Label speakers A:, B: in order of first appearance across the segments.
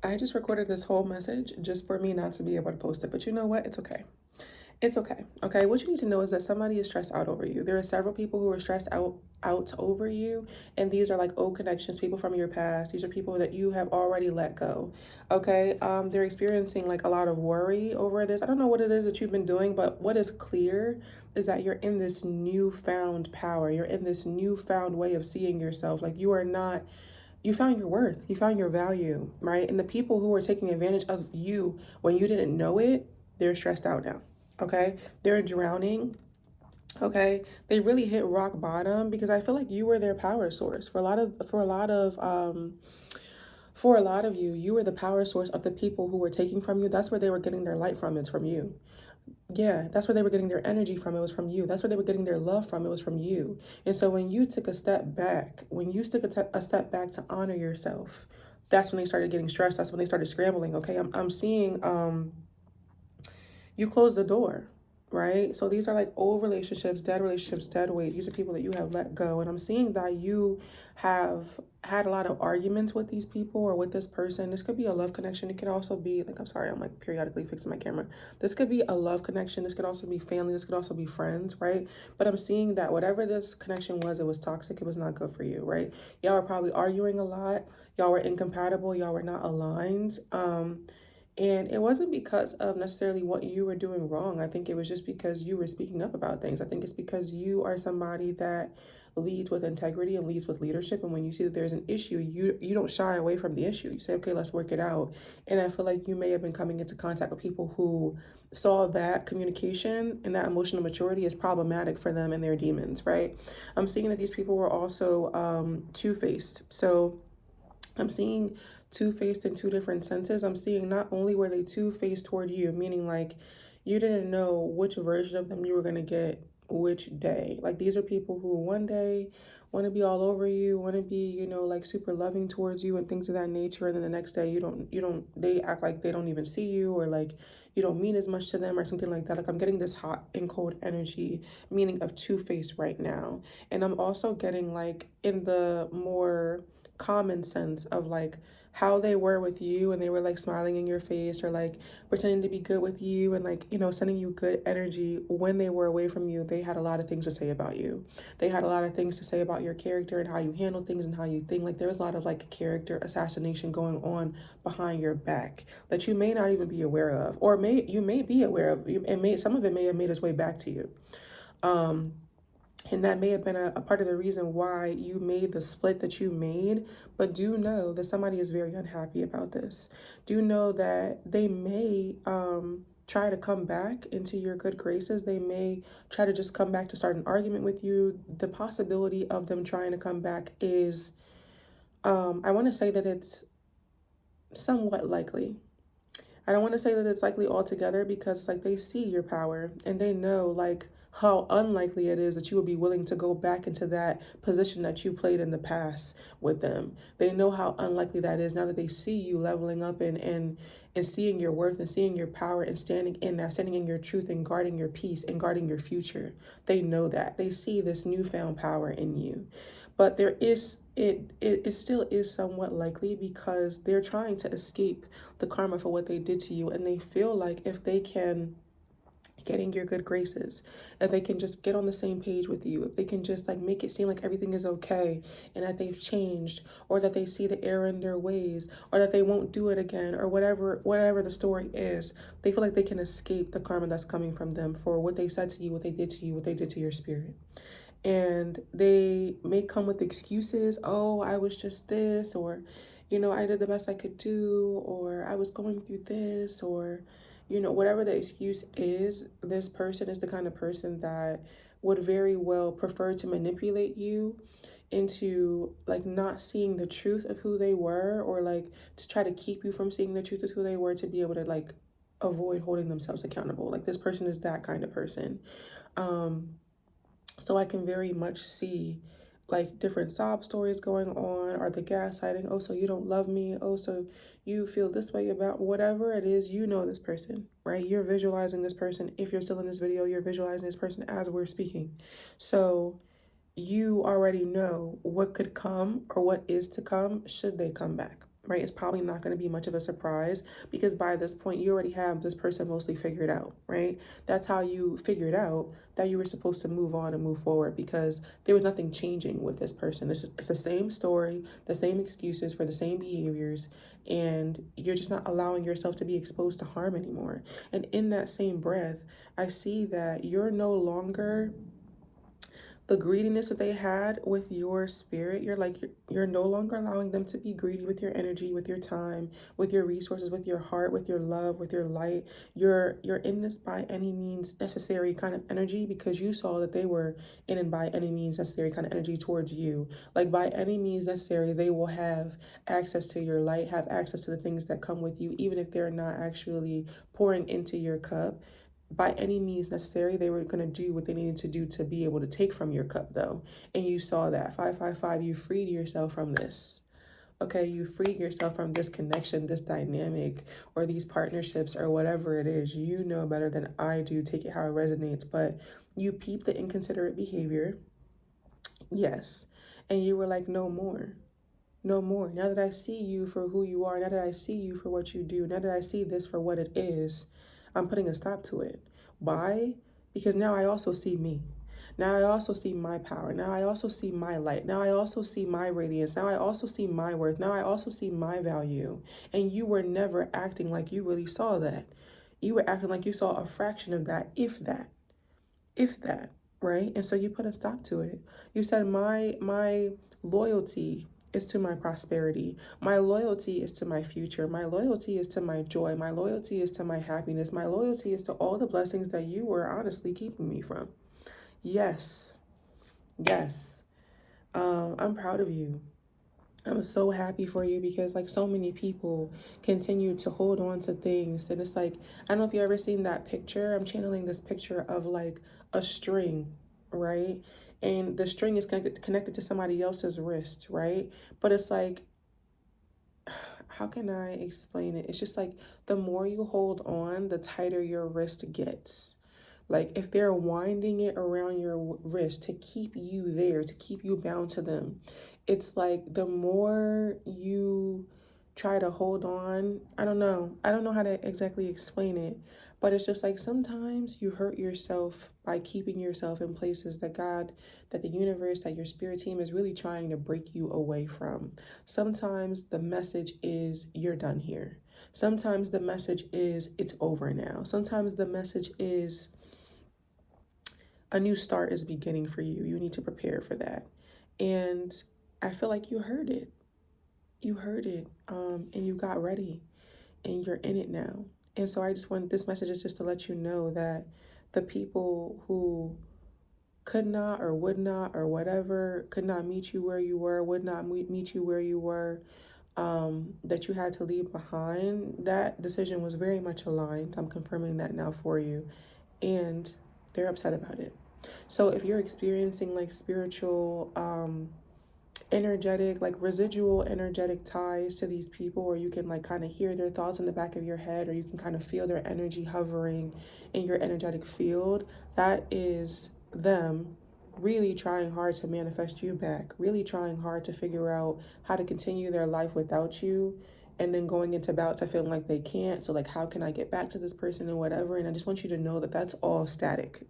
A: I just recorded this whole message just for me not to be able to post it, but you know what? It's okay. It's okay. Okay. What you need to know is that somebody is stressed out over you. There are several people who are stressed out over you, and these are like old connections, people from your past. These are people that you have already let go. Okay. They're experiencing like a lot of worry over this. I don't know what it is that you've been doing, but what is clear is that you're in this newfound power. You're in this newfound way of seeing yourself. Like you are not, you found your worth, you found your value, right? And the people who were taking advantage of you when you didn't know it, they're stressed out now. Okay. They're drowning. Okay. They really hit rock bottom because I feel like you were their power source. For a lot of you, you were the power source of the people who were taking from you. That's where they were getting their light from. It's from you. Yeah, that's where they were getting their energy from. It was from you. That's where they were getting their love from. It was from you. And so when you took a step back, when you took a step back to honor yourself, that's when they started getting stressed. That's when they started scrambling. Okay, I'm seeing you close the door, right? So these are like old relationships, dead weight. These are people that you have let go. And I'm seeing that you have had a lot of arguments with these people or with this person. This could be a love connection. It could also be like, I'm sorry, I'm like periodically fixing my camera. This could be a love connection. This could also be family. This could also be friends, right? But I'm seeing that whatever this connection was, it was toxic. It was not good for you, right? Y'all were probably arguing a lot. Y'all were incompatible. Y'all were not aligned. And it wasn't because of necessarily what you were doing wrong. I think it was just because you were speaking up about things. I think it's because you are somebody that leads with integrity and leads with leadership. And when you see that there's an issue, you don't shy away from the issue. You say, okay, let's work it out. And I feel like you may have been coming into contact with people who saw that communication and that emotional maturity is problematic for them and their demons, right? I'm seeing that these people were also two-faced. So I'm seeing two-faced in two different senses. I'm seeing not only were they two-faced toward you, meaning like you didn't know which version of them you were going to get which day. Like these are people who one day want to be all over you, want to be, like super loving towards you and things of that nature. And then the next day they act like they don't even see you or like you don't mean as much to them or something like that. Like I'm getting this hot and cold energy, meaning of two-faced right now. And I'm also getting like in the more common sense of like how they were with you and they were like smiling in your face or like pretending to be good with you and like sending you good energy. When they were away from you, they had a lot of things to say about you. They had a lot of things to say about your character and how you handle things and how you think. Like there was a lot of like character assassination going on behind your back that you may not even be aware of, or you may be aware of. Some of it may have made its way back to you. And that may have been a part of the reason why you made the split that you made. But do know that somebody is very unhappy about this. Do know that they may try to come back into your good graces. They may try to just come back to start an argument with you. The possibility of them trying to come back is, I want to say that it's somewhat likely. I don't want to say that it's likely altogether because it's like they see your power and they know like how unlikely it is that you would be willing to go back into that position that you played in the past with them. They know how unlikely that is now that they see you leveling up and seeing your worth and seeing your power and standing in that, standing in your truth and guarding your peace and guarding your future. They know that. They see this newfound power in you. But there is it still is somewhat likely because they're trying to escape the karma for what they did to you, and they feel like if they can get in your good graces, if they can just get on the same page with you, if they can just like make it seem like everything is okay and that they've changed, or that they see the error in their ways, or that they won't do it again, or whatever the story is, they feel like they can escape the karma that's coming from them for what they said to you, what they did to you, what they did to your spirit. And they may come with excuses. Oh, I was just this, or I did the best I could do, or I was going through this, or whatever the excuse is. This person is the kind of person that would very well prefer to manipulate you into like not seeing the truth of who they were, or like to try to keep you from seeing the truth of who they were, to be able to like avoid holding themselves accountable. Like this person is that kind of person. So I can very much see like different sob stories going on, or the gaslighting. Oh, so you don't love me. Oh, so you feel this way about whatever it is. This person, right? You're visualizing this person. If you're still in this video, you're visualizing this person as we're speaking. So you already know what could come or what is to come should they come back. right? It's probably not going to be much of a surprise because by this point, you already have this person mostly figured out, right? That's how you figured out that you were supposed to move on and move forward because there was nothing changing with this person. It's the same story, the same excuses for the same behaviors, and you're just not allowing yourself to be exposed to harm anymore. And in that same breath, I see that you're no longer the greediness that they had with your spirit. You're no longer allowing them to be greedy with your energy, with your time, with your resources, with your heart, with your love, with your light. You're in this by any means necessary kind of energy because you saw that they were in and by any means necessary kind of energy towards you. Like by any means necessary, they will have access to your light, have access to the things that come with you, even if they're not actually pouring into your cup. By any means necessary, they were going to do what they needed to do to be able to take from your cup, though. And you saw that. 555, you freed yourself from this. Okay, you freed yourself from this connection, this dynamic, or these partnerships, or whatever it is. You know better than I do. Take it how it resonates. But you peep the inconsiderate behavior. Yes. And you were like, no more. No more. Now that I see you for who you are, now that I see you for what you do, now that I see this for what it is, I'm putting a stop to it. Why? Because now I also see me. Now I also see my power. Now I also see my light. Now I also see my radiance. Now I also see my worth. Now I also see my value. And you were never acting like you really saw that. You were acting like you saw a fraction of that, if that, right? And so you put a stop to it. You said my loyalty is to my prosperity. My loyalty is to my future. My loyalty is to my joy. My loyalty is to my happiness. My loyalty is to all the blessings that you were honestly keeping me from. Yes. Yes. I'm proud of you. I'm so happy for you because like so many people continue to hold on to things, and it's like I don't know if you ever seen that picture. I'm channeling this picture of like a string, right? And the string is connected to somebody else's wrist, right? But it's like, how can I explain it? It's just like the more you hold on, the tighter your wrist gets. Like if they're winding it around your wrist to keep you there, to keep you bound to them, it's like the more you try to hold on, I don't know. I don't know how to exactly explain it, but it's just like sometimes you hurt yourself by keeping yourself in places that God, that the universe, that your spirit team is really trying to break you away from. Sometimes the message is you're done here. Sometimes the message is it's over now. Sometimes the message is a new start is beginning for you. You need to prepare for that. And I feel like you heard it. You heard it. And you got ready and you're in it now. And so I just want this message is just to let you know that the people who could not or would not or whatever could not meet you where you were, would not meet you where you were, that you had to leave behind, that decision was very much aligned. I'm confirming that now for you. And they're upset about it. So if you're experiencing like spiritual, energetic, like residual energetic ties to these people, or you can like kind of hear their thoughts in the back of your head, or you can kind of feel their energy hovering in your energetic field, that is them really trying hard to manifest you back, really trying hard to figure out how to continue their life without you, and then going into bouts of feeling like they can't. So like, how can I get back to this person and whatever? And I just want you to know that that's all static.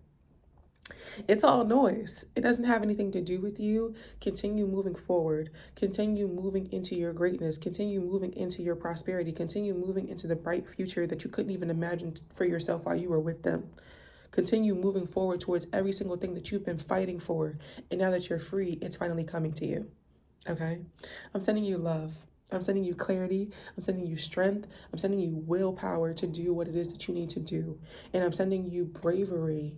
A: It's all noise. It doesn't have anything to do with you. Continue moving forward. Continue moving into your greatness. Continue moving into your prosperity. Continue moving into the bright future that you couldn't even imagine for yourself while you were with them. Continue moving forward towards every single thing that you've been fighting for. And now that you're free, it's finally coming to you. Okay? I'm sending you love. I'm sending you clarity. I'm sending you strength. I'm sending you willpower to do what it is that you need to do. And I'm sending you bravery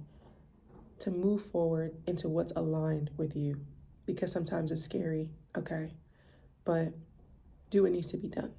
A: to move forward into what's aligned with you, because sometimes it's scary, okay? But do what needs to be done.